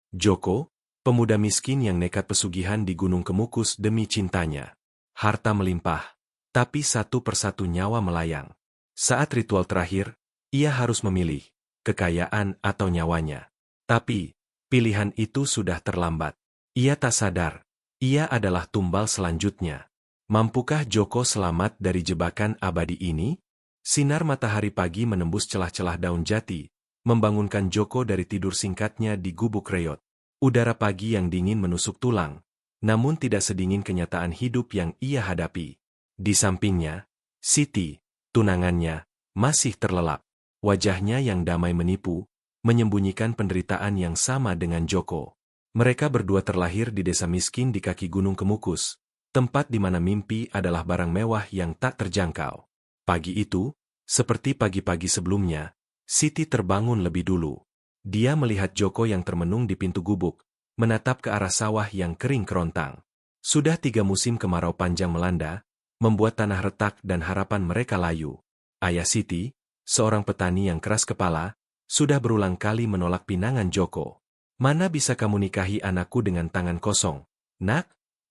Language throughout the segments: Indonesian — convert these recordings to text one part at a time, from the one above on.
Joko, pemuda miskin yang nekat pesugihan di Gunung Kemukus demi cintanya. Harta melimpah, tapi satu persatu nyawa melayang. Saat ritual terakhir, ia harus memilih, kekayaan atau nyawanya. Tapi, pilihan itu sudah terlambat. Ia tak sadar, ia adalah tumbal selanjutnya. Mampukah Joko selamat dari jebakan abadi ini? Sinar matahari pagi menembus celah-celah daun jati, membangunkan Joko dari tidur singkatnya di gubuk reot. Udara pagi yang dingin menusuk tulang, namun tidak sedingin kenyataan hidup yang ia hadapi. Di sampingnya, Siti, tunangannya, masih terlelap. Wajahnya yang damai menipu, menyembunyikan penderitaan yang sama dengan Joko. Mereka berdua terlahir di desa miskin di kaki Gunung Kemukus, tempat di mana mimpi adalah barang mewah yang tak terjangkau. Pagi itu, seperti pagi-pagi sebelumnya, Siti terbangun lebih dulu. Dia melihat Joko yang termenung di pintu gubuk, menatap ke arah sawah yang kering kerontang. Sudah 3 musim kemarau panjang melanda, membuat tanah retak dan harapan mereka layu. Ayah Siti, seorang petani yang keras kepala, sudah berulang kali menolak pinangan Joko. "Mana bisa kamu nikahi anakku dengan tangan kosong, Nak?"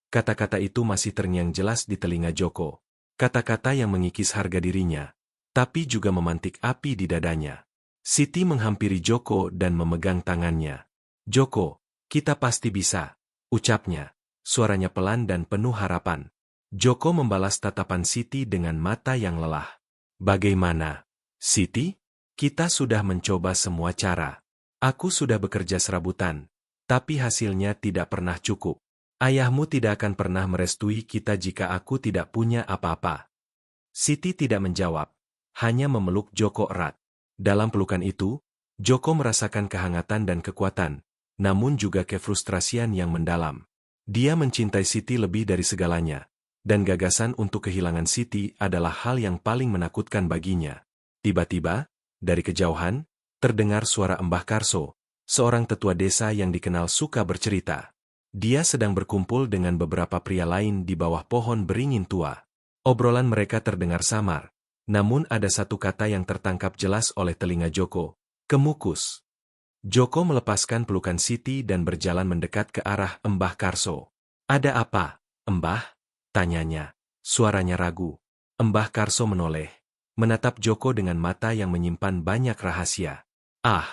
Kata-kata itu masih terngiang jelas di telinga Joko. Kata-kata yang mengikis harga dirinya, tapi juga memantik api di dadanya. Siti menghampiri Joko dan memegang tangannya. "Joko, kita pasti bisa," ucapnya. Suaranya pelan dan penuh harapan. Joko membalas tatapan Siti dengan mata yang lelah. "Bagaimana, Siti? Kita sudah mencoba semua cara. Aku sudah bekerja serabutan, tapi hasilnya tidak pernah cukup. Ayahmu tidak akan pernah merestui kita jika aku tidak punya apa-apa." Siti tidak menjawab, hanya memeluk Joko erat. Dalam pelukan itu, Joko merasakan kehangatan dan kekuatan, namun juga kefrustrasian yang mendalam. Dia mencintai Siti lebih dari segalanya, dan gagasan untuk kehilangan Siti adalah hal yang paling menakutkan baginya. Tiba-tiba, dari kejauhan, terdengar suara Mbah Karso, seorang tetua desa yang dikenal suka bercerita. Dia sedang berkumpul dengan beberapa pria lain di bawah pohon beringin tua. Obrolan mereka terdengar samar, namun ada satu kata yang tertangkap jelas oleh telinga Joko, "Kemukus." Joko melepaskan pelukan Siti dan berjalan mendekat ke arah Mbah Karso. "Ada apa, Mbah?" tanyanya. Suaranya ragu. Mbah Karso menoleh, menatap Joko dengan mata yang menyimpan banyak rahasia. "Ah,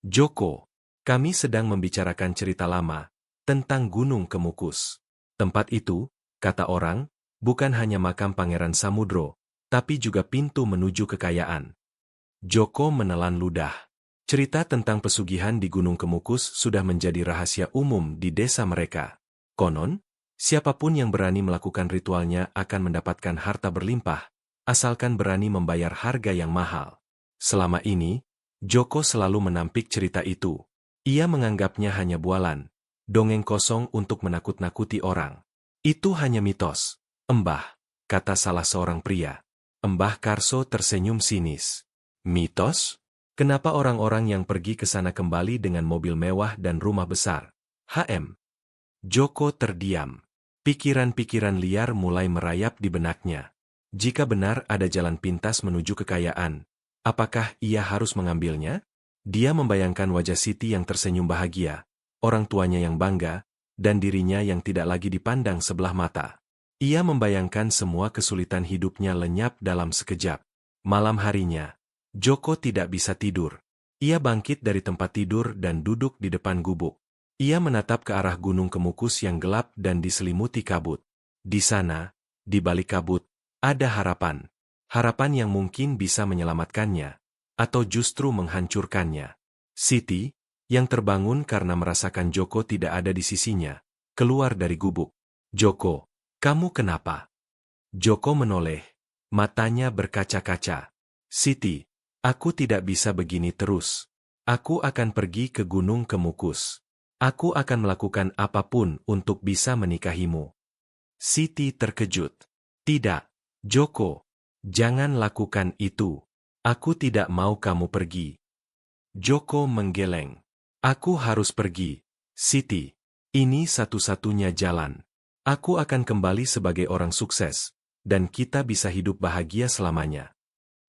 Joko, kami sedang membicarakan cerita lama, tentang Gunung Kemukus. Tempat itu, kata orang, bukan hanya makam Pangeran Samudro, tapi juga pintu menuju kekayaan." Joko menelan ludah. Cerita tentang pesugihan di Gunung Kemukus sudah menjadi rahasia umum di desa mereka. Konon, siapapun yang berani melakukan ritualnya akan mendapatkan harta berlimpah, asalkan berani membayar harga yang mahal. Selama ini, Joko selalu menampik cerita itu. Ia menganggapnya hanya bualan, dongeng kosong untuk menakut-nakuti orang. "Itu hanya mitos, Mbah," kata salah seorang pria. Mbah Karso tersenyum sinis. "Mitos? Kenapa orang-orang yang pergi ke sana kembali dengan mobil mewah dan rumah besar?" Joko terdiam. Pikiran-pikiran liar mulai merayap di benaknya. Jika benar ada jalan pintas menuju kekayaan, apakah ia harus mengambilnya? Dia membayangkan wajah Siti yang tersenyum bahagia, orang tuanya yang bangga, dan dirinya yang tidak lagi dipandang sebelah mata. Ia membayangkan semua kesulitan hidupnya lenyap dalam sekejap. Malam harinya, Joko tidak bisa tidur. Ia bangkit dari tempat tidur dan duduk di depan gubuk. Ia menatap ke arah Gunung Kemukus yang gelap dan diselimuti kabut. Di sana, di balik kabut, ada harapan. Harapan yang mungkin bisa menyelamatkannya, atau justru menghancurkannya. Siti, yang terbangun karena merasakan Joko tidak ada di sisinya, keluar dari gubuk. "Joko, kamu kenapa?" Joko menoleh, matanya berkaca-kaca. "Siti, aku tidak bisa begini terus. Aku akan pergi ke Gunung Kemukus. Aku akan melakukan apapun untuk bisa menikahimu." Siti terkejut. "Tidak, Joko. Jangan lakukan itu. Aku tidak mau kamu pergi." Joko menggeleng. "Aku harus pergi, Siti. Ini satu-satunya jalan. Aku akan kembali sebagai orang sukses, dan kita bisa hidup bahagia selamanya."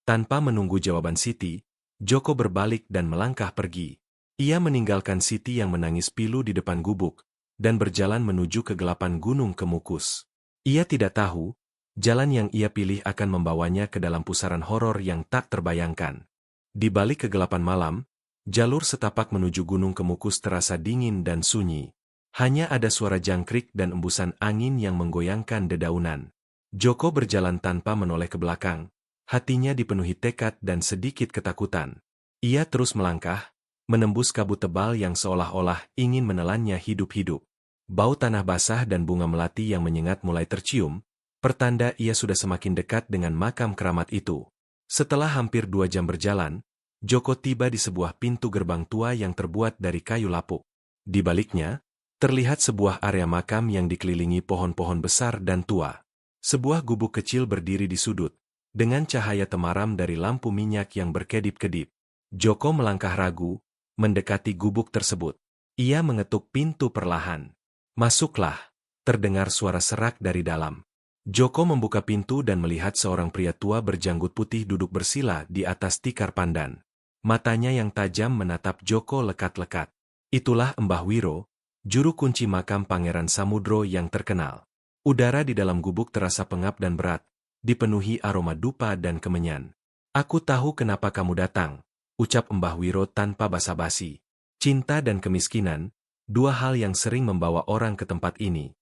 Tanpa menunggu jawaban Siti, Joko berbalik dan melangkah pergi. Ia meninggalkan Siti yang menangis pilu di depan gubuk, dan berjalan menuju kegelapan Gunung Kemukus. Ia tidak tahu, jalan yang ia pilih akan membawanya ke dalam pusaran horor yang tak terbayangkan. Di balik kegelapan malam, jalur setapak menuju Gunung Kemukus terasa dingin dan sunyi. Hanya ada suara jangkrik dan embusan angin yang menggoyangkan dedaunan. Joko berjalan tanpa menoleh ke belakang, hatinya dipenuhi tekad dan sedikit ketakutan. Ia terus melangkah, menembus kabut tebal yang seolah-olah ingin menelannya hidup-hidup. Bau tanah basah dan bunga melati yang menyengat mulai tercium, pertanda ia sudah semakin dekat dengan makam keramat itu. Setelah hampir 2 jam berjalan, Joko tiba di sebuah pintu gerbang tua yang terbuat dari kayu lapuk. Di baliknya, terlihat sebuah area makam yang dikelilingi pohon-pohon besar dan tua. Sebuah gubuk kecil berdiri di sudut, dengan cahaya temaram dari lampu minyak yang berkedip-kedip. Joko melangkah ragu, mendekati gubuk tersebut. Ia mengetuk pintu perlahan. "Masuklah," terdengar suara serak dari dalam. Joko membuka pintu dan melihat seorang pria tua berjanggut putih duduk bersila di atas tikar pandan. Matanya yang tajam menatap Joko lekat-lekat. Itulah Mbah Wiro, juru kunci makam Pangeran Samudro yang terkenal. Udara di dalam gubuk terasa pengap dan berat, dipenuhi aroma dupa dan kemenyan. "Aku tahu kenapa kamu datang," ucap Mbah Wiro tanpa basa-basi. Cinta dan kemiskinan, dua hal yang sering membawa orang ke tempat ini.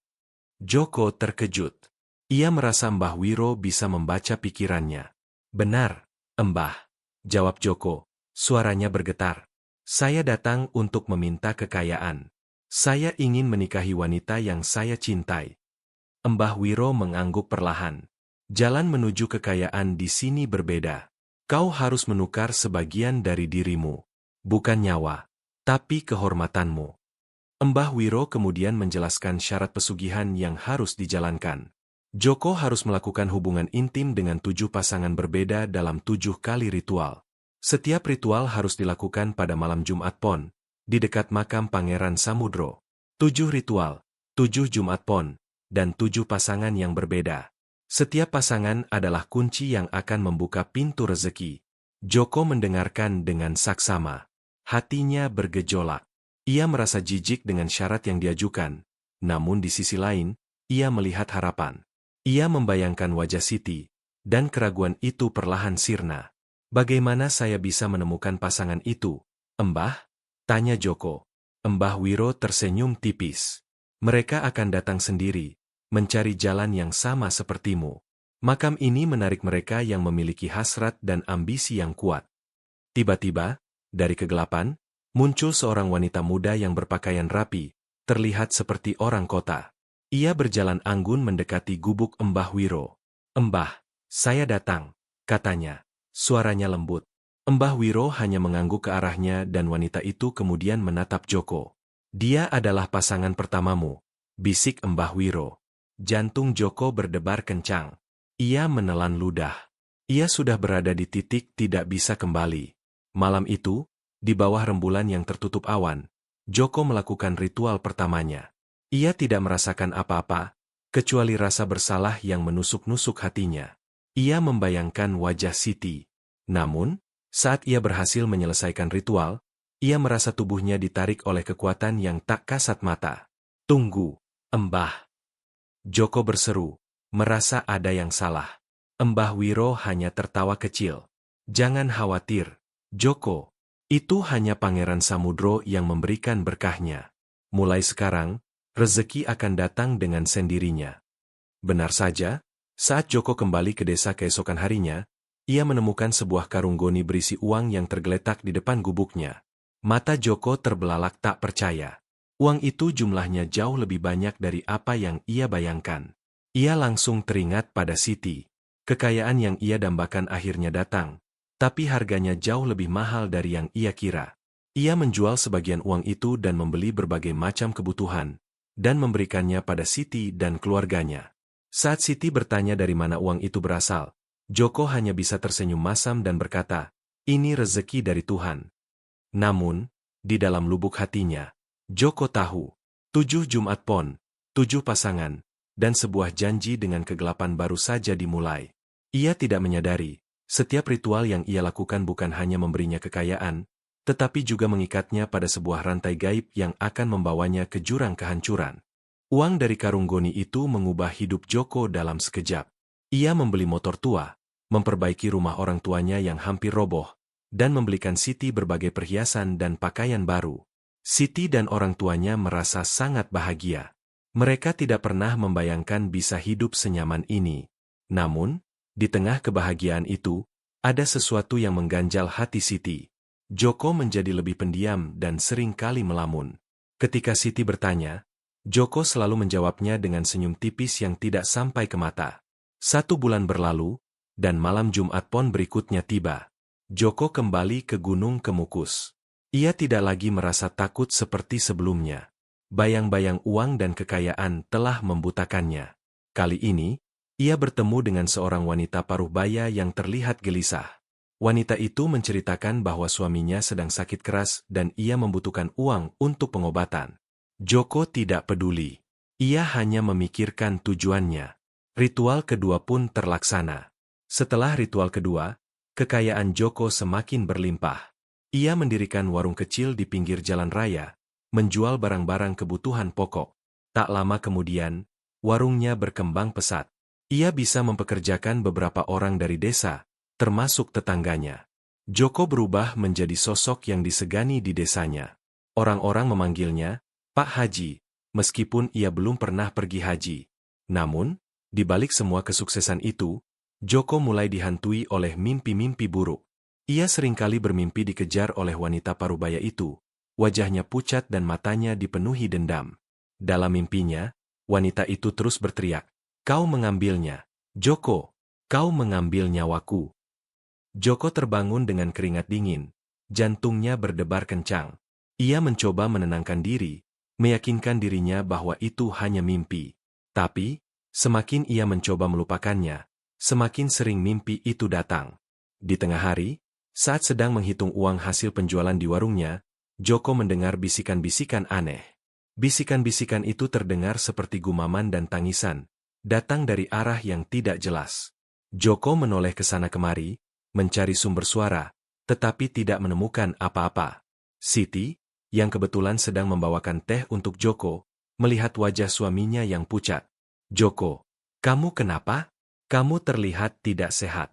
Joko terkejut. Ia merasa Mbah Wiro bisa membaca pikirannya. "Benar, Mbah," jawab Joko. Suaranya bergetar. "Saya datang untuk meminta kekayaan. Saya ingin menikahi wanita yang saya cintai." Mbah Wiro mengangguk perlahan. "Jalan menuju kekayaan di sini berbeda. Kau harus menukar sebagian dari dirimu. Bukan nyawa, tapi kehormatanmu." Mbah Wiro kemudian menjelaskan syarat pesugihan yang harus dijalankan. Joko harus melakukan hubungan intim dengan 7 pasangan berbeda dalam 7 kali ritual. Setiap ritual harus dilakukan pada malam Jumat Pon, di dekat makam Pangeran Samudro. 7 ritual, 7 Jumat Pon, dan 7 pasangan yang berbeda. Setiap pasangan adalah kunci yang akan membuka pintu rezeki. Joko mendengarkan dengan saksama. Hatinya bergejolak. Ia merasa jijik dengan syarat yang diajukan, namun di sisi lain, ia melihat harapan. Ia membayangkan wajah Siti, dan keraguan itu perlahan sirna. "Bagaimana saya bisa menemukan pasangan itu, Mbah?" tanya Joko. Mbah Wiro tersenyum tipis. "Mereka akan datang sendiri, mencari jalan yang sama sepertimu. Makam ini menarik mereka yang memiliki hasrat dan ambisi yang kuat." Tiba-tiba, dari kegelapan, muncul seorang wanita muda yang berpakaian rapi, terlihat seperti orang kota. Ia berjalan anggun mendekati gubuk Mbah Wiro. "Mbah, saya datang," katanya. Suaranya lembut. Mbah Wiro hanya mengangguk ke arahnya dan wanita itu kemudian menatap Joko. "Dia adalah pasangan pertamamu," bisik Mbah Wiro. Jantung Joko berdebar kencang. Ia menelan ludah. Ia sudah berada di titik tidak bisa kembali. Malam itu, di bawah rembulan yang tertutup awan, Joko melakukan ritual pertamanya. Ia tidak merasakan apa-apa, kecuali rasa bersalah yang menusuk-nusuk hatinya. Ia membayangkan wajah Siti. Namun, saat ia berhasil menyelesaikan ritual, ia merasa tubuhnya ditarik oleh kekuatan yang tak kasat mata. "Tunggu, Mbah!" Joko berseru, merasa ada yang salah. Mbah Wiro hanya tertawa kecil. "Jangan khawatir, Joko. Itu hanya Pangeran Samudro yang memberikan berkahnya. Mulai sekarang, rezeki akan datang dengan sendirinya." Benar saja, saat Joko kembali ke desa keesokan harinya, ia menemukan sebuah karung goni berisi uang yang tergeletak di depan gubuknya. Mata Joko terbelalak tak percaya. Uang itu jumlahnya jauh lebih banyak dari apa yang ia bayangkan. Ia langsung teringat pada Siti. Kekayaan yang ia dambakan akhirnya datang, tapi harganya jauh lebih mahal dari yang ia kira. Ia menjual sebagian uang itu dan membeli berbagai macam kebutuhan, dan memberikannya pada Siti dan keluarganya. Saat Siti bertanya dari mana uang itu berasal, Joko hanya bisa tersenyum masam dan berkata, "Ini rezeki dari Tuhan." Namun, di dalam lubuk hatinya, Joko tahu, 7 Jumat Pon, 7 pasangan, dan sebuah janji dengan kegelapan baru saja dimulai. Ia tidak menyadari, setiap ritual yang ia lakukan bukan hanya memberinya kekayaan, tetapi juga mengikatnya pada sebuah rantai gaib yang akan membawanya ke jurang kehancuran. Uang dari karung goni itu mengubah hidup Joko dalam sekejap. Ia membeli motor tua, memperbaiki rumah orang tuanya yang hampir roboh, dan membelikan Siti berbagai perhiasan dan pakaian baru. Siti dan orang tuanya merasa sangat bahagia. Mereka tidak pernah membayangkan bisa hidup senyaman ini. Namun, di tengah kebahagiaan itu, ada sesuatu yang mengganjal hati Siti. Joko menjadi lebih pendiam dan sering kali melamun. Ketika Siti bertanya, Joko selalu menjawabnya dengan senyum tipis yang tidak sampai ke mata. 1 bulan berlalu, dan malam Jumat Pon berikutnya tiba. Joko kembali ke Gunung Kemukus. Ia tidak lagi merasa takut seperti sebelumnya. Bayang-bayang uang dan kekayaan telah membutakannya. Kali ini, ia bertemu dengan seorang wanita paruh baya yang terlihat gelisah. Wanita itu menceritakan bahwa suaminya sedang sakit keras dan ia membutuhkan uang untuk pengobatan. Joko tidak peduli. Ia hanya memikirkan tujuannya. Ritual kedua pun terlaksana. Setelah ritual kedua, kekayaan Joko semakin berlimpah. Ia mendirikan warung kecil di pinggir jalan raya, menjual barang-barang kebutuhan pokok. Tak lama kemudian, warungnya berkembang pesat. Ia bisa mempekerjakan beberapa orang dari desa, termasuk tetangganya. Joko berubah menjadi sosok yang disegani di desanya. Orang-orang memanggilnya Pak Haji, meskipun ia belum pernah pergi haji. Namun, di balik semua kesuksesan itu, Joko mulai dihantui oleh mimpi-mimpi buruk. Ia seringkali bermimpi dikejar oleh wanita parubaya itu. Wajahnya pucat dan matanya dipenuhi dendam. Dalam mimpinya, wanita itu terus berteriak, "Kau mengambilnya, Joko, kau mengambil nyawaku." Joko terbangun dengan keringat dingin. Jantungnya berdebar kencang. Ia mencoba menenangkan diri, meyakinkan dirinya bahwa itu hanya mimpi. Tapi, semakin ia mencoba melupakannya, semakin sering mimpi itu datang. Di tengah hari, saat sedang menghitung uang hasil penjualan di warungnya, Joko mendengar bisikan-bisikan aneh. Bisikan-bisikan itu terdengar seperti gumaman dan tangisan, datang dari arah yang tidak jelas. Joko menoleh ke sana kemari, mencari sumber suara, tetapi tidak menemukan apa-apa. Siti, yang kebetulan sedang membawakan teh untuk Joko, melihat wajah suaminya yang pucat. "Joko, kamu kenapa? Kamu terlihat tidak sehat."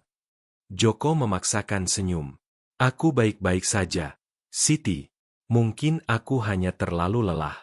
Joko memaksakan senyum. "Aku baik-baik saja, Siti. Mungkin aku hanya terlalu lelah."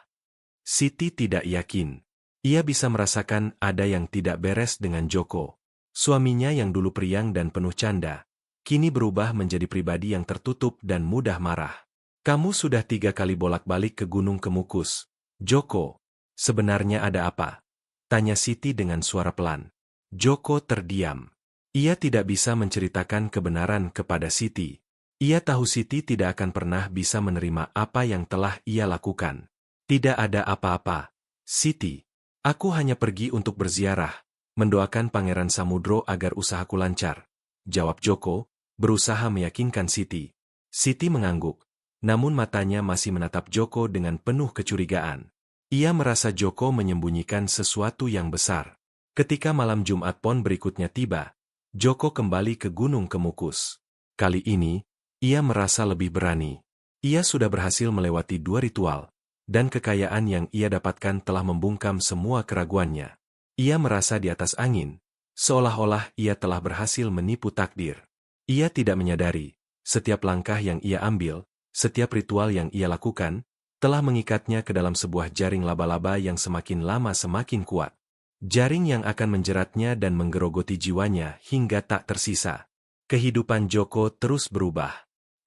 Siti tidak yakin. Ia bisa merasakan ada yang tidak beres dengan Joko. Suaminya yang dulu periang dan penuh canda, kini berubah menjadi pribadi yang tertutup dan mudah marah. "Kamu sudah 3 kali bolak-balik ke Gunung Kemukus. Joko, sebenarnya ada apa?" tanya Siti dengan suara pelan. Joko terdiam. Ia tidak bisa menceritakan kebenaran kepada Siti. Ia tahu Siti tidak akan pernah bisa menerima apa yang telah ia lakukan. "Tidak ada apa-apa, Siti. Aku hanya pergi untuk berziarah, mendoakan Pangeran Samudro agar usahaku lancar," jawab Joko, berusaha meyakinkan Siti. Siti mengangguk, namun matanya masih menatap Joko dengan penuh kecurigaan. Ia merasa Joko menyembunyikan sesuatu yang besar. Ketika malam Jumat Pon berikutnya tiba, Joko kembali ke Gunung Kemukus. Kali ini, ia merasa lebih berani. Ia sudah berhasil melewati 2 ritual, dan kekayaan yang ia dapatkan telah membungkam semua keraguannya. Ia merasa di atas angin, seolah-olah ia telah berhasil menipu takdir. Ia tidak menyadari, setiap langkah yang ia ambil, setiap ritual yang ia lakukan, telah mengikatnya ke dalam sebuah jaring laba-laba yang semakin lama semakin kuat. Jaring yang akan menjeratnya dan menggerogoti jiwanya hingga tak tersisa. Kehidupan Joko terus berubah.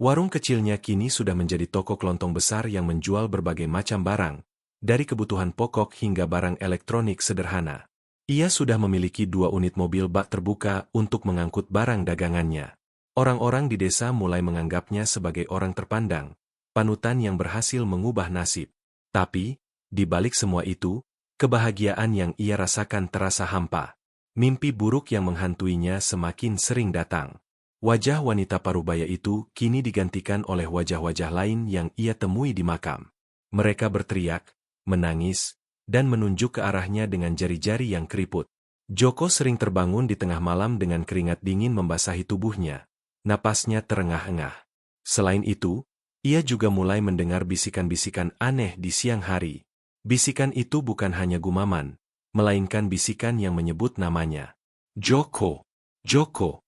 Warung kecilnya kini sudah menjadi toko kelontong besar yang menjual berbagai macam barang, dari kebutuhan pokok hingga barang elektronik sederhana. Ia sudah memiliki 2 unit mobil bak terbuka untuk mengangkut barang dagangannya. Orang-orang di desa mulai menganggapnya sebagai orang terpandang, panutan yang berhasil mengubah nasib. Tapi, di balik semua itu, kebahagiaan yang ia rasakan terasa hampa. Mimpi buruk yang menghantuinya semakin sering datang. Wajah wanita parubaya itu kini digantikan oleh wajah-wajah lain yang ia temui di makam. Mereka berteriak, menangis, dan menunjuk ke arahnya dengan jari-jari yang keriput. Joko sering terbangun di tengah malam dengan keringat dingin membasahi tubuhnya. Napasnya terengah-engah. Selain itu, Ia juga mulai mendengar bisikan-bisikan aneh di siang hari. Bisikan itu bukan hanya gumaman, melainkan bisikan yang menyebut namanya. Joko, Joko.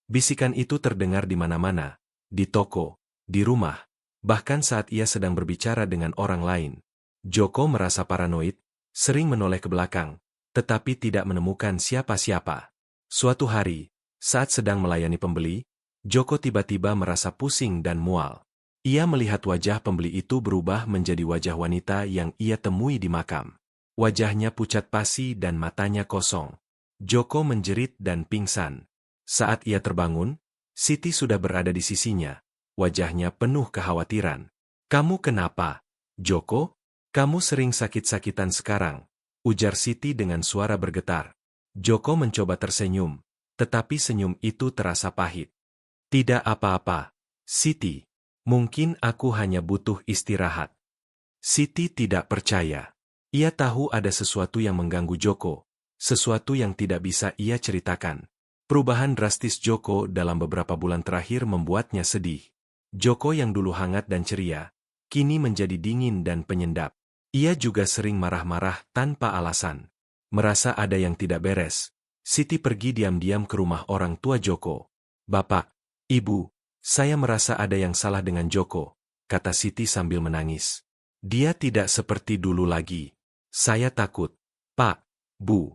Bisikan itu terdengar di mana-mana, di toko, di rumah, bahkan saat ia sedang berbicara dengan orang lain. Joko merasa paranoid, sering menoleh ke belakang, tetapi tidak menemukan siapa-siapa. Suatu hari, saat sedang melayani pembeli, Joko tiba-tiba merasa pusing dan mual. Ia melihat wajah pembeli itu berubah menjadi wajah wanita yang ia temui di makam. Wajahnya pucat pasi dan matanya kosong. Joko menjerit dan pingsan. Saat ia terbangun, Siti sudah berada di sisinya. Wajahnya penuh kekhawatiran. "Kamu kenapa, Joko? Kamu sering sakit-sakitan sekarang," ujar Siti dengan suara bergetar. Joko mencoba tersenyum, tetapi senyum itu terasa pahit. "Tidak apa-apa, Siti. Mungkin aku hanya butuh istirahat." Siti tidak percaya. Ia tahu ada sesuatu yang mengganggu Joko, sesuatu yang tidak bisa ia ceritakan. Perubahan drastis Joko dalam beberapa bulan terakhir membuatnya sedih. Joko yang dulu hangat dan ceria, kini menjadi dingin dan penyendap. Ia juga sering marah-marah tanpa alasan. Merasa ada yang tidak beres, Siti pergi diam-diam ke rumah orang tua Joko. "Bapak, Ibu, saya merasa ada yang salah dengan Joko," kata Siti sambil menangis. "Dia tidak seperti dulu lagi. Saya takut." "Pak, Bu."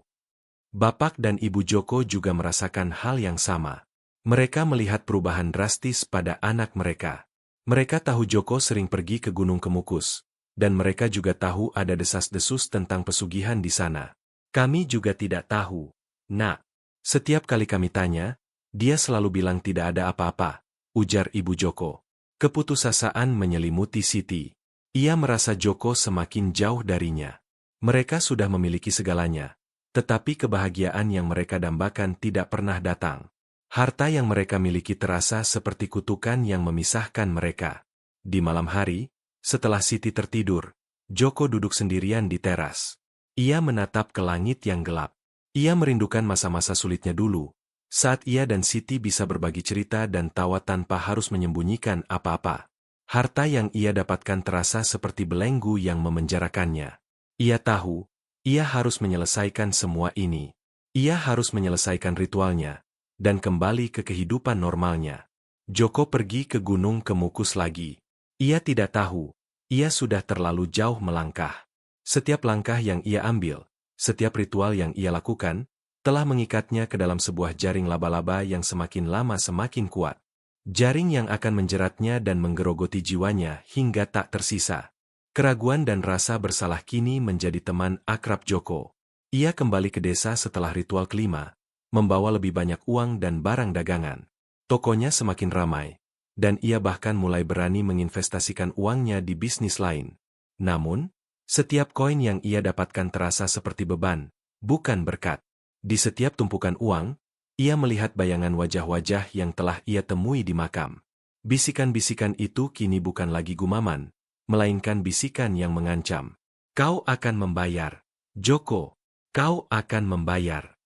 Bapak dan Ibu Joko juga merasakan hal yang sama. Mereka melihat perubahan drastis pada anak mereka. Mereka tahu Joko sering pergi ke Gunung Kemukus, dan mereka juga tahu ada desas-desus tentang pesugihan di sana. "Kami juga tidak tahu, Nak. Setiap kali kami tanya, dia selalu bilang tidak ada apa-apa," ujar Ibu Joko. Keputusasaan menyelimuti Siti. Ia merasa Joko semakin jauh darinya. Mereka sudah memiliki segalanya, tetapi kebahagiaan yang mereka dambakan tidak pernah datang. Harta yang mereka miliki terasa seperti kutukan yang memisahkan mereka. Di malam hari, setelah Siti tertidur, Joko duduk sendirian di teras. Ia menatap ke langit yang gelap. Ia merindukan masa-masa sulitnya dulu, saat ia dan Siti bisa berbagi cerita dan tawa tanpa harus menyembunyikan apa-apa. Harta yang ia dapatkan terasa seperti belenggu yang memenjarakannya. Ia tahu, ia harus menyelesaikan semua ini. Ia harus menyelesaikan ritualnya, dan kembali ke kehidupan normalnya. Joko pergi ke Gunung Kemukus lagi. Ia tidak tahu, ia sudah terlalu jauh melangkah. Setiap langkah yang ia ambil, setiap ritual yang ia lakukan, telah mengikatnya ke dalam sebuah jaring laba-laba yang semakin lama semakin kuat. Jaring yang akan menjeratnya dan menggerogoti jiwanya hingga tak tersisa. Keraguan dan rasa bersalah kini menjadi teman akrab Joko. Ia kembali ke desa setelah ritual kelima, membawa lebih banyak uang dan barang dagangan. Tokonya semakin ramai, dan ia bahkan mulai berani menginvestasikan uangnya di bisnis lain. Namun, setiap koin yang ia dapatkan terasa seperti beban, bukan berkat. Di setiap tumpukan uang, ia melihat bayangan wajah-wajah yang telah ia temui di makam. Bisikan-bisikan itu kini bukan lagi gumaman, melainkan bisikan yang mengancam. "Kau akan membayar, Joko. Kau akan membayar."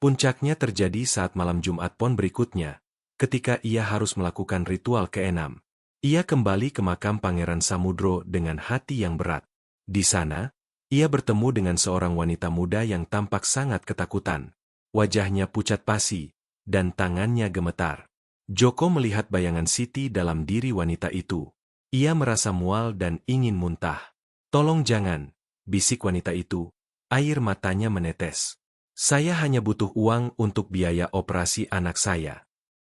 Puncaknya terjadi saat malam Jumat Pon berikutnya, ketika ia harus melakukan ritual keenam. Ia kembali ke makam Pangeran Samudro dengan hati yang berat. Di sana, ia bertemu dengan seorang wanita muda yang tampak sangat ketakutan. Wajahnya pucat pasi, dan tangannya gemetar. Joko melihat bayangan Siti dalam diri wanita itu. Ia merasa mual dan ingin muntah. "Tolong jangan," bisik wanita itu. Air matanya menetes. "Saya hanya butuh uang untuk biaya operasi anak saya."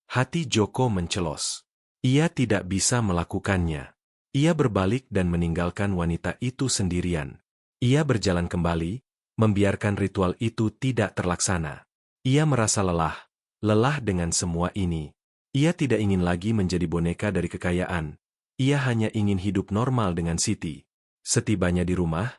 Hati Joko mencelos. Ia tidak bisa melakukannya. Ia berbalik dan meninggalkan wanita itu sendirian. Ia berjalan kembali, membiarkan ritual itu tidak terlaksana. Ia merasa lelah, lelah dengan semua ini. Ia tidak ingin lagi menjadi boneka dari kekayaan. Ia hanya ingin hidup normal dengan Siti. Setibanya di rumah,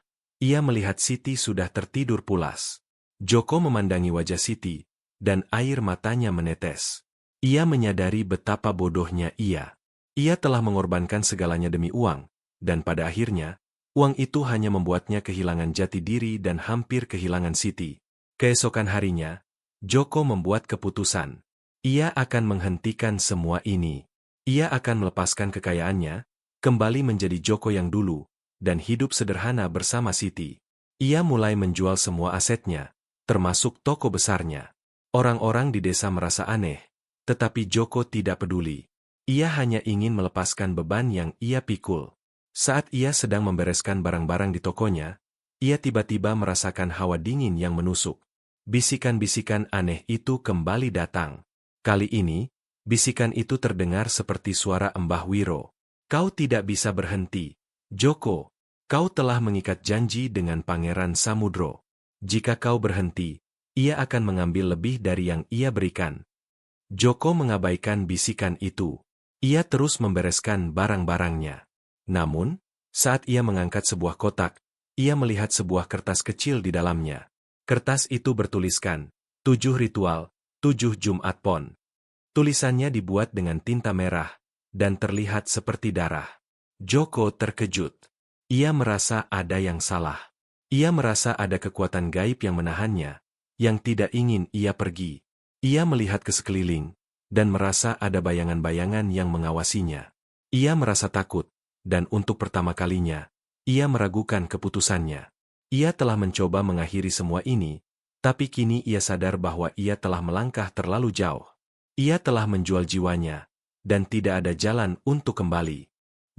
ia melihat Siti sudah tertidur pulas. Joko memandangi wajah Siti, dan air matanya menetes. Ia menyadari betapa bodohnya ia. Ia telah mengorbankan segalanya demi uang, dan pada akhirnya, uang itu hanya membuatnya kehilangan jati diri dan hampir kehilangan Siti. Keesokan harinya, Joko membuat keputusan. Ia akan menghentikan semua ini. Ia akan melepaskan kekayaannya, kembali menjadi Joko yang dulu, dan hidup sederhana bersama Siti. Ia mulai menjual semua asetnya, termasuk toko besarnya. Orang-orang di desa merasa aneh, tetapi Joko tidak peduli. Ia hanya ingin melepaskan beban yang ia pikul. Saat ia sedang membereskan barang-barang di tokonya, ia tiba-tiba merasakan hawa dingin yang menusuk. Bisikan-bisikan aneh itu kembali datang. Kali ini, bisikan itu terdengar seperti suara Mbah Wiro. Kau tidak bisa berhenti, Joko. Kau telah mengikat janji dengan Pangeran Samudro. Jika kau berhenti, ia akan mengambil lebih dari yang ia berikan. Joko mengabaikan bisikan itu. Ia terus membereskan barang-barangnya. Namun, saat ia mengangkat sebuah kotak, ia melihat sebuah kertas kecil di dalamnya. Kertas itu bertuliskan, 7 ritual, 7 Jumat Pon. Tulisannya dibuat dengan tinta merah, dan terlihat seperti darah. Joko terkejut. Ia merasa ada yang salah. Ia merasa ada kekuatan gaib yang menahannya, yang tidak ingin ia pergi. Ia melihat ke sekeliling, dan merasa ada bayangan-bayangan yang mengawasinya. Ia merasa takut, dan untuk pertama kalinya, ia meragukan keputusannya. Ia telah mencoba mengakhiri semua ini, tapi kini ia sadar bahwa ia telah melangkah terlalu jauh. Ia telah menjual jiwanya, dan tidak ada jalan untuk kembali.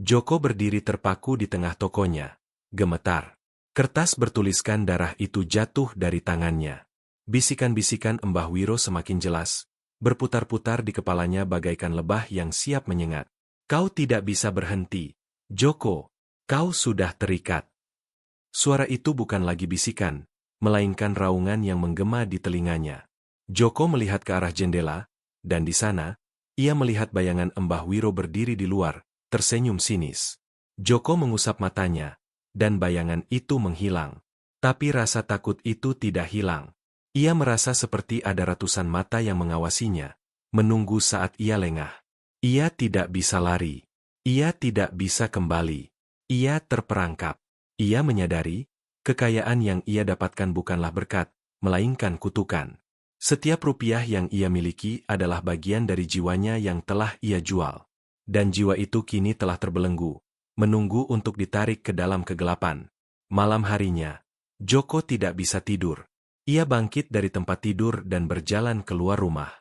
Joko berdiri terpaku di tengah tokonya. Gemetar. Kertas bertuliskan darah itu jatuh dari tangannya. Bisikan-bisikan Mbah Wiro semakin jelas, berputar-putar di kepalanya bagaikan lebah yang siap menyengat. Kau tidak bisa berhenti, Joko. Kau sudah terikat. Suara itu bukan lagi bisikan, melainkan raungan yang menggema di telinganya. Joko melihat ke arah jendela, dan di sana, ia melihat bayangan Mbah Wiro berdiri di luar, tersenyum sinis. Joko mengusap matanya, dan bayangan itu menghilang. Tapi rasa takut itu tidak hilang. Ia merasa seperti ada ratusan mata yang mengawasinya, menunggu saat ia lengah. Ia tidak bisa lari. Ia tidak bisa kembali. Ia terperangkap. Ia menyadari, kekayaan yang ia dapatkan bukanlah berkat, melainkan kutukan. Setiap rupiah yang ia miliki adalah bagian dari jiwanya yang telah ia jual. Dan jiwa itu kini telah terbelenggu, menunggu untuk ditarik ke dalam kegelapan. Malam harinya, Joko tidak bisa tidur. Ia bangkit dari tempat tidur dan berjalan keluar rumah.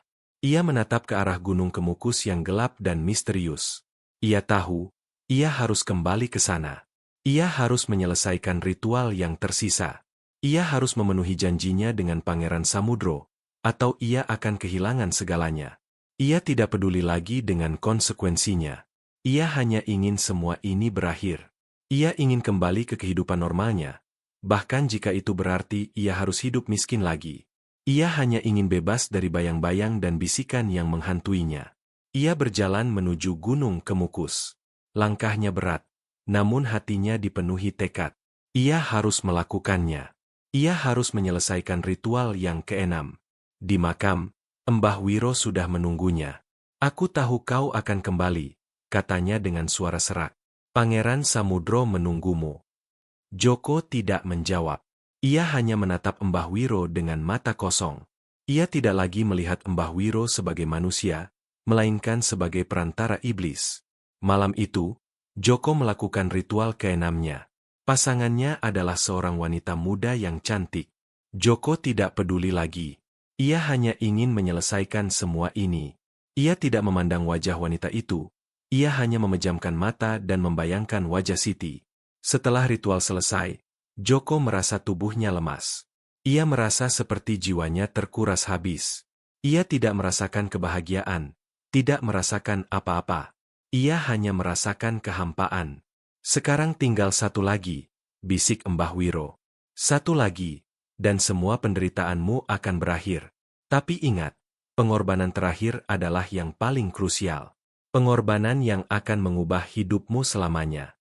Ia menatap ke arah Gunung Kemukus yang gelap dan misterius. Ia tahu, ia harus kembali ke sana. Ia harus menyelesaikan ritual yang tersisa. Ia harus memenuhi janjinya dengan Pangeran Samudro, atau ia akan kehilangan segalanya. Ia tidak peduli lagi dengan konsekuensinya. Ia hanya ingin semua ini berakhir. Ia ingin kembali ke kehidupan normalnya. Bahkan jika itu berarti ia harus hidup miskin lagi. Ia hanya ingin bebas dari bayang-bayang dan bisikan yang menghantuinya. Ia berjalan menuju Gunung Kemukus. Langkahnya berat, namun hatinya dipenuhi tekad. Ia harus melakukannya. Ia harus menyelesaikan ritual yang keenam. Di makam, Mbah Wiro sudah menunggunya. Aku tahu kau akan kembali, katanya dengan suara serak. Pangeran Samudro menunggumu. Joko tidak menjawab. Ia hanya menatap Mbah Wiro dengan mata kosong. Ia tidak lagi melihat Mbah Wiro sebagai manusia, melainkan sebagai perantara iblis. Malam itu, Joko melakukan ritual keenamnya. Pasangannya adalah seorang wanita muda yang cantik. Joko tidak peduli lagi. Ia hanya ingin menyelesaikan semua ini. Ia tidak memandang wajah wanita itu. Ia hanya memejamkan mata dan membayangkan wajah Siti. Setelah ritual selesai, Joko merasa tubuhnya lemas. Ia merasa seperti jiwanya terkuras habis. Ia tidak merasakan kebahagiaan, tidak merasakan apa-apa. Ia hanya merasakan kehampaan. Sekarang tinggal satu lagi, bisik Mbah Wiro. Satu lagi. Dan semua penderitaanmu akan berakhir. Tapi ingat, pengorbanan terakhir adalah yang paling krusial. Pengorbanan yang akan mengubah hidupmu selamanya.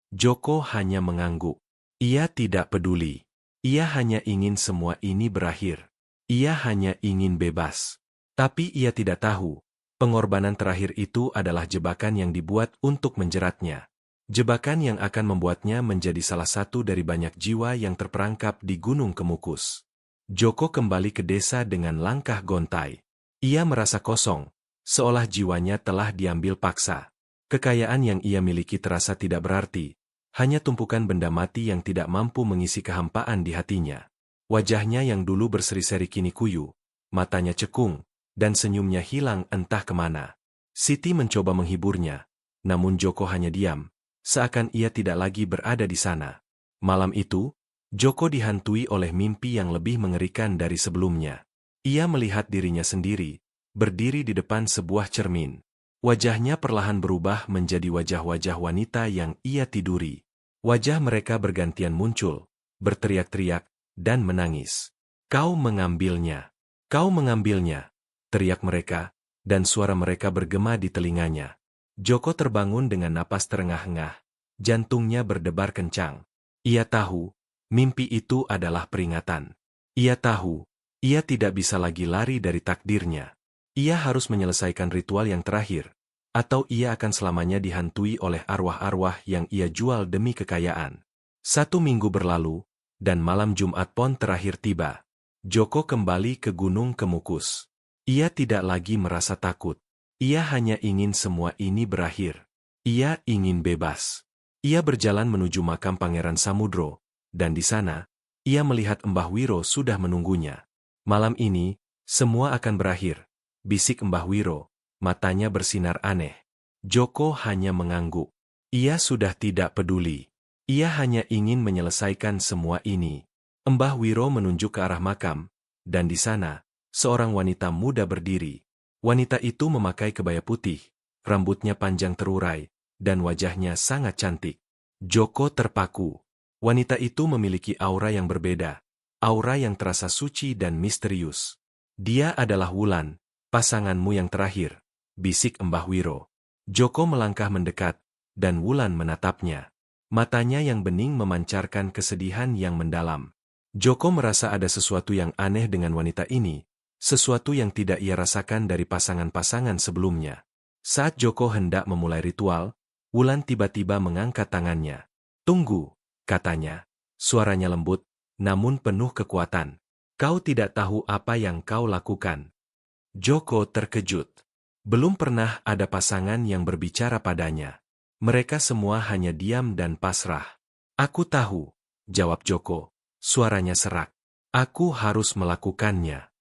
Joko hanya mengangguk. Ia tidak peduli. Ia hanya ingin semua ini berakhir. Ia hanya ingin bebas. Tapi ia tidak tahu, pengorbanan terakhir itu adalah jebakan yang dibuat untuk menjeratnya. Jebakan yang akan membuatnya menjadi salah satu dari banyak jiwa yang terperangkap di Gunung Kemukus. Joko kembali ke desa dengan langkah gontai. Ia merasa kosong, seolah jiwanya telah diambil paksa. Kekayaan yang ia miliki terasa tidak berarti, hanya tumpukan benda mati yang tidak mampu mengisi kehampaan di hatinya. Wajahnya yang dulu berseri-seri kini kuyu, matanya cekung, dan senyumnya hilang entah kemana. Siti mencoba menghiburnya, namun Joko hanya diam, seakan ia tidak lagi berada di sana. Malam itu, Joko dihantui oleh mimpi yang lebih mengerikan dari sebelumnya. Ia melihat dirinya sendiri, berdiri di depan sebuah cermin. Wajahnya perlahan berubah menjadi wajah-wajah wanita yang ia tiduri. Wajah mereka bergantian muncul, berteriak-teriak, dan menangis. "Kau mengambilnya! Kau mengambilnya!" teriak mereka, dan suara mereka bergema di telinganya. Joko terbangun dengan napas terengah-engah, jantungnya berdebar kencang. Ia tahu, mimpi itu adalah peringatan. Ia tahu, ia tidak bisa lagi lari dari takdirnya. Ia harus menyelesaikan ritual yang terakhir, atau ia akan selamanya dihantui oleh arwah-arwah yang ia jual demi kekayaan. 1 minggu berlalu, dan malam Jumat Pon terakhir tiba. Joko kembali ke Gunung Kemukus. Ia tidak lagi merasa takut. Ia hanya ingin semua ini berakhir. Ia ingin bebas. Ia berjalan menuju makam Pangeran Samudro, dan di sana, ia melihat Mbah Wiro sudah menunggunya. "Malam ini, semua akan berakhir," bisik Mbah Wiro, matanya bersinar aneh. Joko hanya mengangguk. Ia sudah tidak peduli. Ia hanya ingin menyelesaikan semua ini. Mbah Wiro menunjuk ke arah makam, dan di sana, seorang wanita muda berdiri. Wanita itu memakai kebaya putih, rambutnya panjang terurai, dan wajahnya sangat cantik. Joko terpaku. Wanita itu memiliki aura yang berbeda, aura yang terasa suci dan misterius. "Dia adalah Wulan, pasanganmu yang terakhir," bisik Mbah Wiro. Joko melangkah mendekat, dan Wulan menatapnya. Matanya yang bening memancarkan kesedihan yang mendalam. Joko merasa ada sesuatu yang aneh dengan wanita ini, sesuatu yang tidak ia rasakan dari pasangan-pasangan sebelumnya. Saat Joko hendak memulai ritual, Wulan tiba-tiba mengangkat tangannya. "Tunggu," katanya. Suaranya lembut, namun penuh kekuatan. "Kau tidak tahu apa yang kau lakukan." Joko terkejut. Belum pernah ada pasangan yang berbicara padanya. Mereka semua hanya diam dan pasrah. "Aku tahu," jawab Joko. Suaranya serak. "Aku harus melakukannya."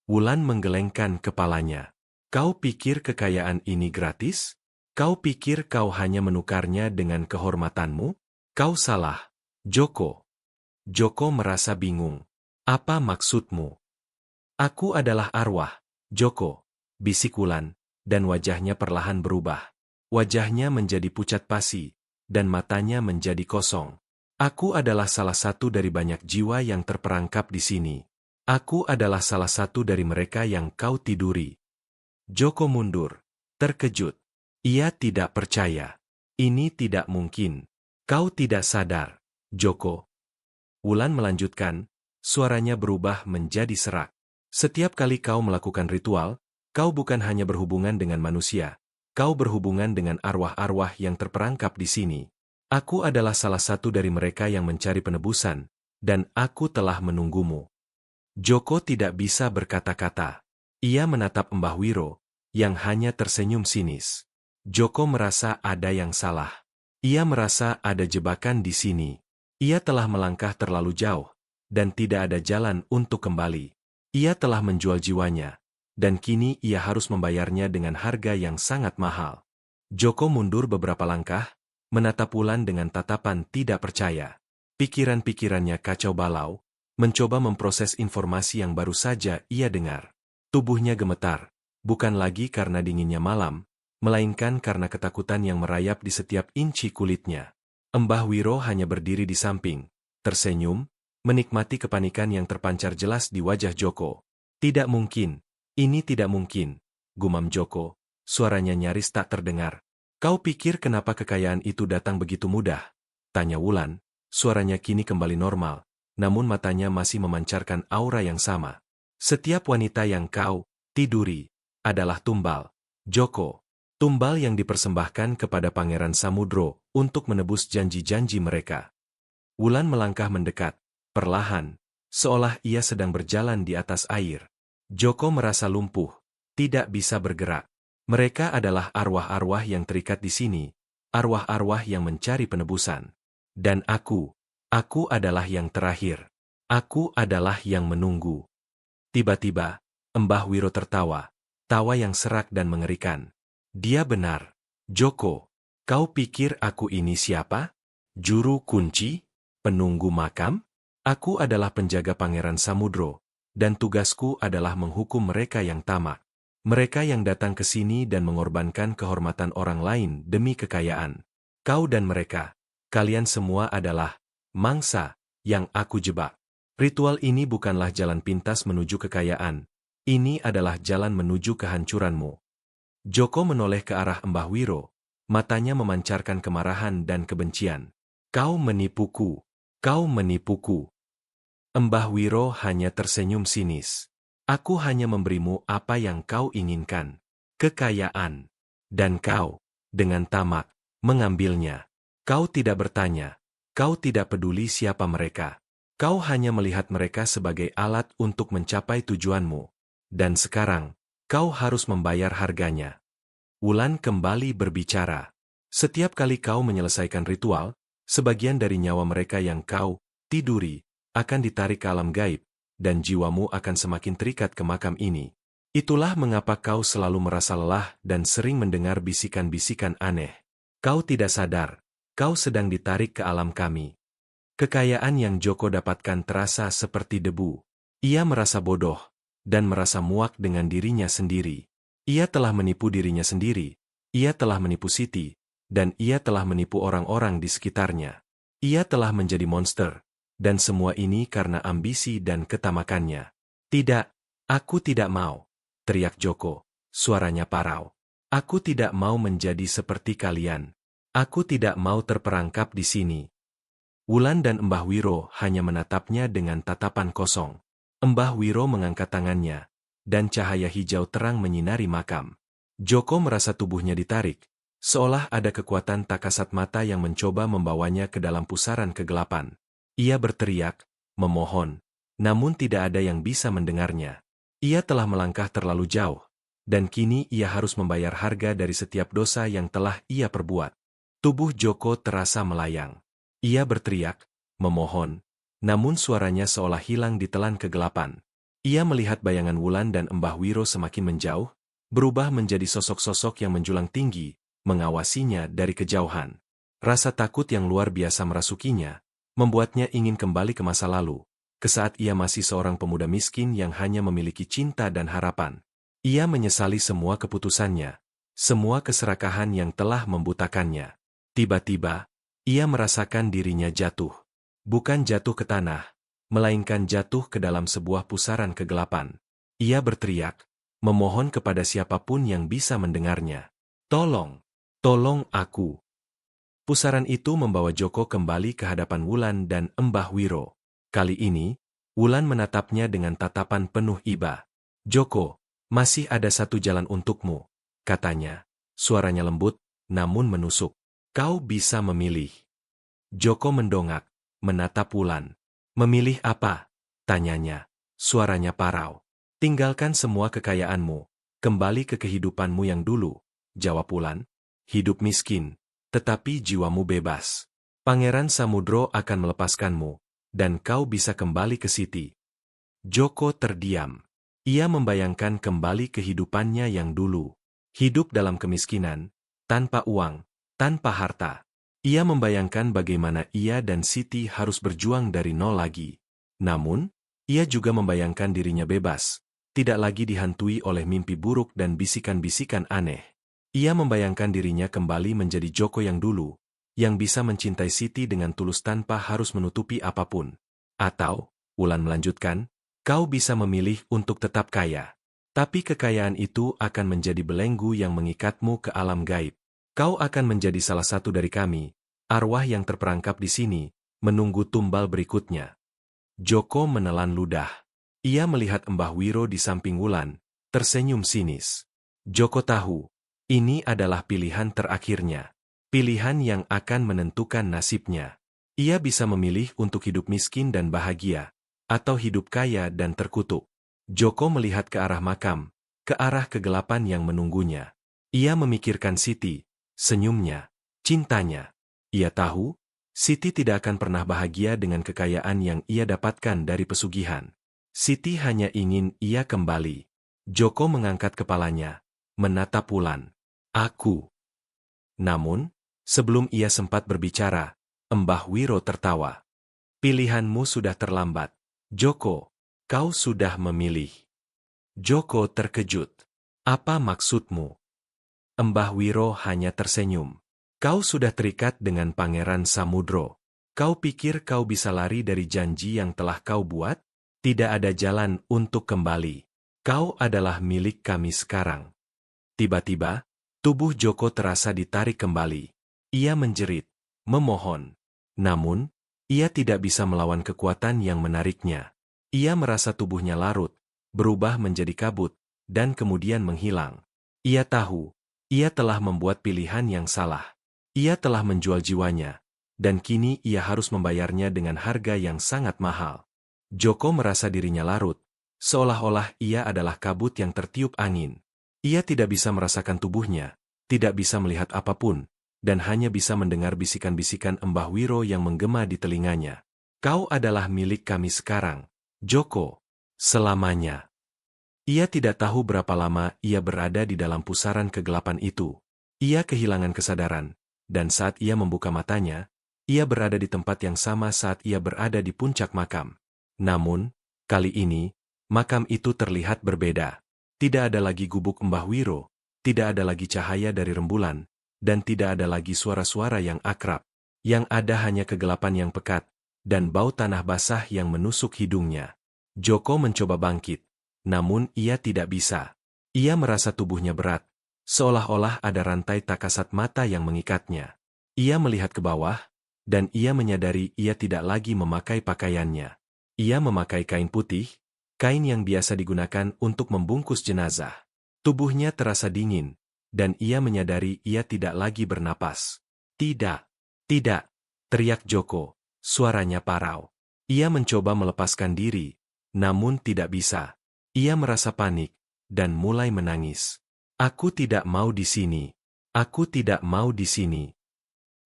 Wulan menggelengkan kepalanya. "Kau pikir kekayaan ini gratis? Kau pikir kau hanya menukarnya dengan kehormatanmu? Kau salah, Joko." Joko merasa bingung. "Apa maksudmu?" "Aku adalah arwah, Joko," bisik Wulan, dan wajahnya perlahan berubah. Wajahnya menjadi pucat pasi, dan matanya menjadi kosong. "Aku adalah salah satu dari banyak jiwa yang terperangkap di sini. Aku adalah salah satu dari mereka yang kau tiduri." Joko mundur, terkejut. Ia tidak percaya. "Ini tidak mungkin. Kau tidak sadar, Joko." Wulan melanjutkan, suaranya berubah menjadi serak. "Setiap kali kau melakukan ritual, kau bukan hanya berhubungan dengan manusia, kau berhubungan dengan arwah-arwah yang terperangkap di sini. Aku adalah salah satu dari mereka yang mencari penebusan, dan aku telah menunggumu." Joko tidak bisa berkata-kata. Ia menatap Mbah Wiro, yang hanya tersenyum sinis. Joko merasa ada yang salah. Ia merasa ada jebakan di sini. Ia telah melangkah terlalu jauh, dan tidak ada jalan untuk kembali. Ia telah menjual jiwanya, dan kini ia harus membayarnya dengan harga yang sangat mahal. Joko mundur beberapa langkah, menatap Wulan dengan tatapan tidak percaya. Pikiran-pikirannya kacau balau, mencoba memproses informasi yang baru saja ia dengar. Tubuhnya gemetar, bukan lagi karena dinginnya malam, melainkan karena ketakutan yang merayap di setiap inci kulitnya. Mbah Wiro hanya berdiri di samping, tersenyum, menikmati kepanikan yang terpancar jelas di wajah Joko. "Tidak mungkin, ini tidak mungkin," gumam Joko, suaranya nyaris tak terdengar. "Kau pikir kenapa kekayaan itu datang begitu mudah?" tanya Wulan, suaranya kini kembali normal, namun matanya masih memancarkan aura yang sama. "Setiap wanita yang kau tiduri adalah tumbal, Joko. Tumbal yang dipersembahkan kepada Pangeran Samudro untuk menebus janji-janji mereka." Wulan melangkah mendekat, perlahan, seolah ia sedang berjalan di atas air. Joko merasa lumpuh, tidak bisa bergerak. Mereka adalah arwah-arwah yang terikat di sini, arwah-arwah yang mencari penebusan. Dan aku adalah yang terakhir. Aku adalah yang menunggu. Tiba-tiba, Mbah Wiro tertawa, tawa yang serak dan mengerikan. Dia benar. Joko, kau pikir aku ini siapa? Juru kunci? Penunggu makam? Aku adalah penjaga Pangeran Samudro, dan tugasku adalah menghukum mereka yang tamak. Mereka yang datang ke sini dan mengorbankan kehormatan orang lain demi kekayaan. Kau dan mereka, kalian semua adalah mangsa yang aku jebak. Ritual ini bukanlah jalan pintas menuju kekayaan. Ini adalah jalan menuju kehancuranmu. Joko menoleh ke arah Mbah Wiro, matanya memancarkan kemarahan dan kebencian. Kau menipuku. Kau menipuku. Mbah Wiro hanya tersenyum sinis. Aku hanya memberimu apa yang kau inginkan. Kekayaan. Dan kau, dengan tamak, mengambilnya. Kau tidak bertanya. Kau tidak peduli siapa mereka. Kau hanya melihat mereka sebagai alat untuk mencapai tujuanmu. Dan sekarang, kau harus membayar harganya. Wulan kembali berbicara. Setiap kali kau menyelesaikan ritual, sebagian dari nyawa mereka yang kau tiduri akan ditarik ke alam gaib, dan jiwamu akan semakin terikat ke makam ini. Itulah mengapa kau selalu merasa lelah dan sering mendengar bisikan-bisikan aneh. Kau tidak sadar, kau sedang ditarik ke alam kami. Kekayaan yang Joko dapatkan terasa seperti debu. Ia merasa bodoh, dan merasa muak dengan dirinya sendiri. Ia telah menipu dirinya sendiri, ia telah menipu Siti, dan ia telah menipu orang-orang di sekitarnya. Ia telah menjadi monster, dan semua ini karena ambisi dan ketamakannya. Tidak, aku tidak mau, teriak Joko, suaranya parau. Aku tidak mau menjadi seperti kalian. Aku tidak mau terperangkap di sini. Wulan dan Mbah Wiro hanya menatapnya dengan tatapan kosong. Mbah Wiro mengangkat tangannya, dan cahaya hijau terang menyinari makam. Joko merasa tubuhnya ditarik, seolah ada kekuatan tak kasat mata yang mencoba membawanya ke dalam pusaran kegelapan. Ia berteriak, memohon, namun tidak ada yang bisa mendengarnya. Ia telah melangkah terlalu jauh, dan kini ia harus membayar harga dari setiap dosa yang telah ia perbuat. Tubuh Joko terasa melayang. Ia berteriak, memohon, namun suaranya seolah hilang di telan kegelapan. Ia melihat bayangan Wulan dan Mbah Wiro semakin menjauh, berubah menjadi sosok-sosok yang menjulang tinggi, mengawasinya dari kejauhan. Rasa takut yang luar biasa merasukinya, membuatnya ingin kembali ke masa lalu, ke saat ia masih seorang pemuda miskin yang hanya memiliki cinta dan harapan. Ia menyesali semua keputusannya, semua keserakahan yang telah membutakannya. Tiba-tiba, ia merasakan dirinya jatuh. Bukan jatuh ke tanah, melainkan jatuh ke dalam sebuah pusaran kegelapan. Ia berteriak, memohon kepada siapapun yang bisa mendengarnya. Tolong, tolong aku. Pusaran itu membawa Joko kembali ke hadapan Wulan dan Mbah Wiro. Kali ini, Wulan menatapnya dengan tatapan penuh iba. Joko, masih ada satu jalan untukmu, katanya. Suaranya lembut, namun menusuk. Kau bisa memilih. Joko mendongak, menatap Wulan. Memilih apa? Tanyanya. Suaranya parau. Tinggalkan semua kekayaanmu. Kembali ke kehidupanmu yang dulu. Jawab Wulan. Hidup miskin, tetapi jiwamu bebas. Pangeran Samudro akan melepaskanmu, dan kau bisa kembali ke Siti. Joko terdiam. Ia membayangkan kembali kehidupannya yang dulu. Hidup dalam kemiskinan, tanpa uang, tanpa harta. Ia membayangkan bagaimana ia dan Siti harus berjuang dari nol lagi. Namun, ia juga membayangkan dirinya bebas, tidak lagi dihantui oleh mimpi buruk dan bisikan-bisikan aneh. Ia membayangkan dirinya kembali menjadi Joko yang dulu, yang bisa mencintai Siti dengan tulus tanpa harus menutupi apapun. Atau, Wulan melanjutkan, kau bisa memilih untuk tetap kaya. Tapi kekayaan itu akan menjadi belenggu yang mengikatmu ke alam gaib. Kau akan menjadi salah satu dari kami, arwah yang terperangkap di sini, menunggu tumbal berikutnya. Joko menelan ludah. Ia melihat Mbah Wiro di samping Wulan, tersenyum sinis. Joko tahu, ini adalah pilihan terakhirnya. Pilihan yang akan menentukan nasibnya. Ia bisa memilih untuk hidup miskin dan bahagia, atau hidup kaya dan terkutuk. Joko melihat ke arah makam, ke arah kegelapan yang menunggunya. Ia memikirkan Siti, senyumnya, cintanya. Ia tahu, Siti tidak akan pernah bahagia dengan kekayaan yang ia dapatkan dari pesugihan. Siti hanya ingin ia kembali. Joko mengangkat kepalanya, menatap Wulan. Aku. Namun, sebelum ia sempat berbicara, Mbah Wiro tertawa. Pilihanmu sudah terlambat. Joko, kau sudah memilih. Joko terkejut. Apa maksudmu? Mbah Wiro hanya tersenyum. Kau sudah terikat dengan Pangeran Samudro. Kau pikir kau bisa lari dari janji yang telah kau buat? Tidak ada jalan untuk kembali. Kau adalah milik kami sekarang. Tiba-tiba, tubuh Joko terasa ditarik kembali. Ia menjerit, memohon. Namun, ia tidak bisa melawan kekuatan yang menariknya. Ia merasa tubuhnya larut, berubah menjadi kabut, dan kemudian menghilang. Ia tahu, ia telah membuat pilihan yang salah. Ia telah menjual jiwanya, dan kini ia harus membayarnya dengan harga yang sangat mahal. Joko merasa dirinya larut, seolah-olah ia adalah kabut yang tertiup angin. Ia tidak bisa merasakan tubuhnya, tidak bisa melihat apapun, dan hanya bisa mendengar bisikan-bisikan Mbah Wiro yang menggema di telinganya. Kau adalah milik kami sekarang, Joko, selamanya. Ia tidak tahu berapa lama ia berada di dalam pusaran kegelapan itu. Ia kehilangan kesadaran. Dan saat ia membuka matanya, ia berada di tempat yang sama saat ia berada di puncak makam. Namun, kali ini, makam itu terlihat berbeda. Tidak ada lagi gubuk Mbah Wiro, tidak ada lagi cahaya dari rembulan, dan tidak ada lagi suara-suara yang akrab. Yang ada hanya kegelapan yang pekat, dan bau tanah basah yang menusuk hidungnya. Joko mencoba bangkit, namun ia tidak bisa. Ia merasa tubuhnya berat. Seolah-olah ada rantai tak kasat mata yang mengikatnya. Ia melihat ke bawah, dan ia menyadari ia tidak lagi memakai pakaiannya. Ia memakai kain putih, kain yang biasa digunakan untuk membungkus jenazah. Tubuhnya terasa dingin, dan ia menyadari ia tidak lagi bernapas. Tidak, tidak, teriak Joko, suaranya parau. Ia mencoba melepaskan diri, namun tidak bisa. Ia merasa panik, dan mulai menangis. Aku tidak mau di sini. Aku tidak mau di sini.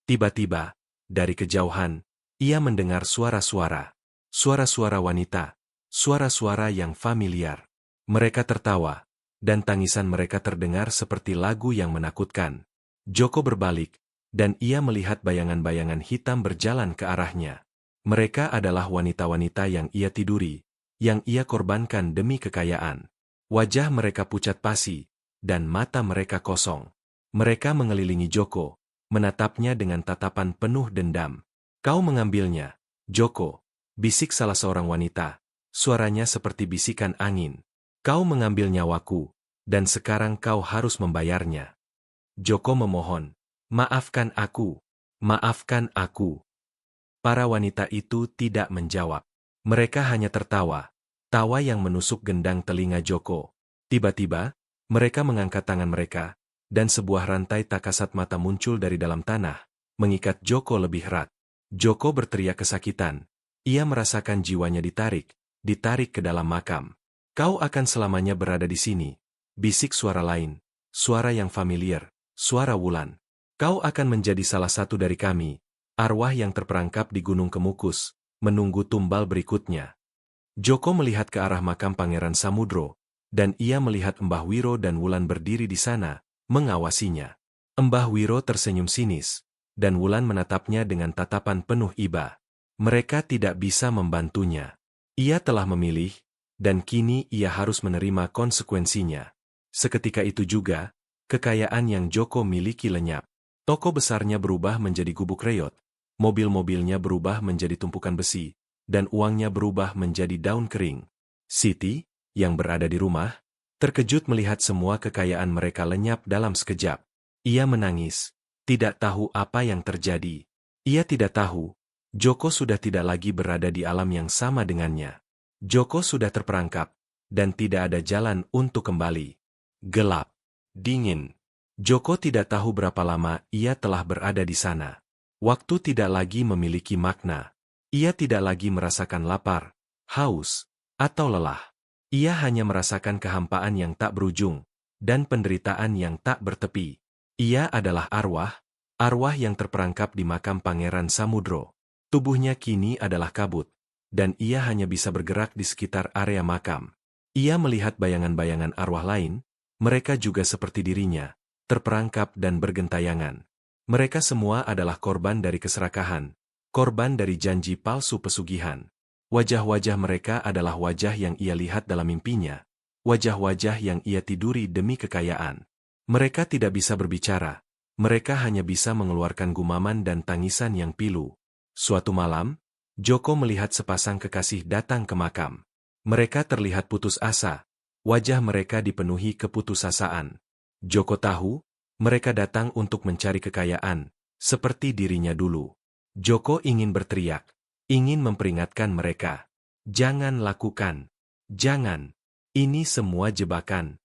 Tiba-tiba, dari kejauhan, ia mendengar suara-suara. Suara-suara wanita. Suara-suara yang familiar. Mereka tertawa, dan tangisan mereka terdengar seperti lagu yang menakutkan. Joko berbalik, dan ia melihat bayangan-bayangan hitam berjalan ke arahnya. Mereka adalah wanita-wanita yang ia tiduri, yang ia korbankan demi kekayaan. Wajah mereka pucat pasi, dan mata mereka kosong. Mereka mengelilingi Joko, menatapnya dengan tatapan penuh dendam. Kau mengambilnya, Joko, bisik salah seorang wanita. Suaranya seperti bisikan angin. Kau mengambil nyawaku, dan sekarang kau harus membayarnya. Joko memohon, maafkan aku, maafkan aku. Para wanita itu tidak menjawab. Mereka hanya tertawa, tawa yang menusuk gendang telinga Joko. Tiba-tiba, mereka mengangkat tangan mereka, dan sebuah rantai tak kasat mata muncul dari dalam tanah, mengikat Joko lebih erat. Joko berteriak kesakitan. Ia merasakan jiwanya ditarik ke dalam makam. Kau akan selamanya berada di sini. Bisik suara lain, suara yang familiar, suara Wulan. Kau akan menjadi salah satu dari kami, arwah yang terperangkap di Gunung Kemukus, menunggu tumbal berikutnya. Joko melihat ke arah makam Pangeran Samudro, dan ia melihat Mbah Wiro dan Wulan berdiri di sana, mengawasinya. Mbah Wiro tersenyum sinis, dan Wulan menatapnya dengan tatapan penuh iba. Mereka tidak bisa membantunya. Ia telah memilih, dan kini ia harus menerima konsekuensinya. Seketika itu juga, kekayaan yang Joko miliki lenyap. Toko besarnya berubah menjadi gubuk reot, mobil-mobilnya berubah menjadi tumpukan besi, dan uangnya berubah menjadi daun kering. Siti, yang berada di rumah, terkejut melihat semua kekayaan mereka lenyap dalam sekejap. Ia menangis, tidak tahu apa yang terjadi. Ia tidak tahu, Joko sudah tidak lagi berada di alam yang sama dengannya. Joko sudah terperangkap, dan tidak ada jalan untuk kembali. Gelap, dingin. Joko tidak tahu berapa lama ia telah berada di sana. Waktu tidak lagi memiliki makna. Ia tidak lagi merasakan lapar, haus, atau lelah. Ia hanya merasakan kehampaan yang tak berujung, dan penderitaan yang tak bertepi. Ia adalah arwah yang terperangkap di makam Pangeran Samudro. Tubuhnya kini adalah kabut, dan ia hanya bisa bergerak di sekitar area makam. Ia melihat bayangan-bayangan arwah lain, mereka juga seperti dirinya, terperangkap dan bergentayangan. Mereka semua adalah korban dari keserakahan, korban dari janji palsu pesugihan. Wajah-wajah mereka adalah wajah yang ia lihat dalam mimpinya, wajah-wajah yang ia tiduri demi kekayaan. Mereka tidak bisa berbicara, mereka hanya bisa mengeluarkan gumaman dan tangisan yang pilu. Suatu malam, Joko melihat sepasang kekasih datang ke makam. Mereka terlihat putus asa, wajah mereka dipenuhi keputusasaan. Joko tahu, mereka datang untuk mencari kekayaan, seperti dirinya dulu. Joko ingin berteriak, ingin memperingatkan mereka. Jangan lakukan, jangan, ini semua jebakan.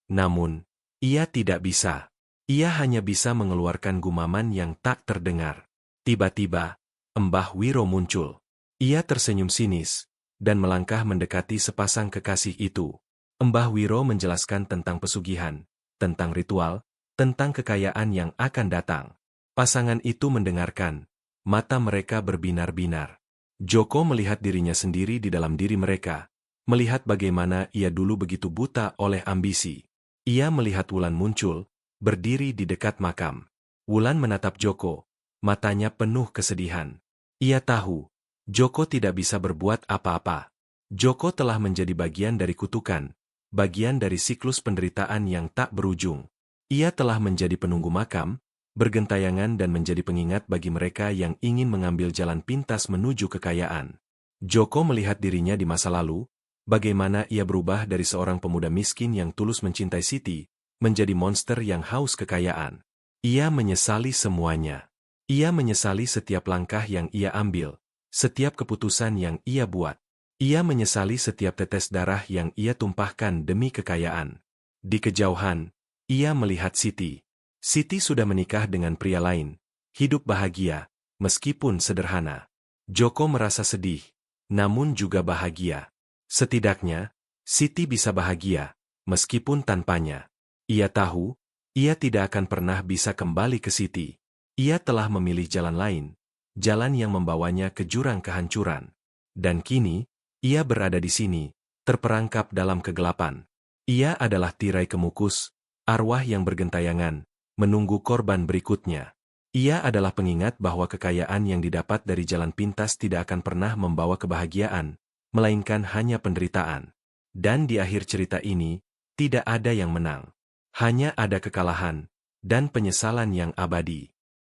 Namun, ia tidak bisa. Ia hanya bisa mengeluarkan gumaman yang tak terdengar. Tiba-tiba, Mbah Wiro muncul. Ia tersenyum sinis, dan melangkah mendekati sepasang kekasih itu. Mbah Wiro menjelaskan tentang pesugihan, tentang ritual, tentang kekayaan yang akan datang. Pasangan itu mendengarkan, mata mereka berbinar-binar. Joko melihat dirinya sendiri di dalam diri mereka, melihat bagaimana ia dulu begitu buta oleh ambisi. Ia melihat Wulan muncul, berdiri di dekat makam. Wulan menatap Joko, matanya penuh kesedihan. Ia tahu, Joko tidak bisa berbuat apa-apa. Joko telah menjadi bagian dari kutukan, bagian dari siklus penderitaan yang tak berujung. Ia telah menjadi penunggu makam, bergentayangan dan menjadi pengingat bagi mereka yang ingin mengambil jalan pintas menuju kekayaan. Joko melihat dirinya di masa lalu, bagaimana ia berubah dari seorang pemuda miskin yang tulus mencintai Siti, menjadi monster yang haus kekayaan. Ia menyesali semuanya. Ia menyesali setiap langkah yang ia ambil, setiap keputusan yang ia buat. Ia menyesali setiap tetes darah yang ia tumpahkan demi kekayaan. Di kejauhan, ia melihat Siti. Siti sudah menikah dengan pria lain, hidup bahagia, meskipun sederhana. Joko merasa sedih, namun juga bahagia. Setidaknya, Siti bisa bahagia, meskipun tanpanya. Ia tahu, ia tidak akan pernah bisa kembali ke Siti. Ia telah memilih jalan lain, jalan yang membawanya ke jurang kehancuran. Dan kini, ia berada di sini, terperangkap dalam kegelapan. Ia adalah tirai kemukus, arwah yang bergentayangan, menunggu korban berikutnya. Ia adalah pengingat bahwa kekayaan yang didapat dari jalan pintas tidak akan pernah membawa kebahagiaan, melainkan hanya penderitaan. Dan di akhir cerita ini, tidak ada yang menang. Hanya ada kekalahan, dan penyesalan yang abadi.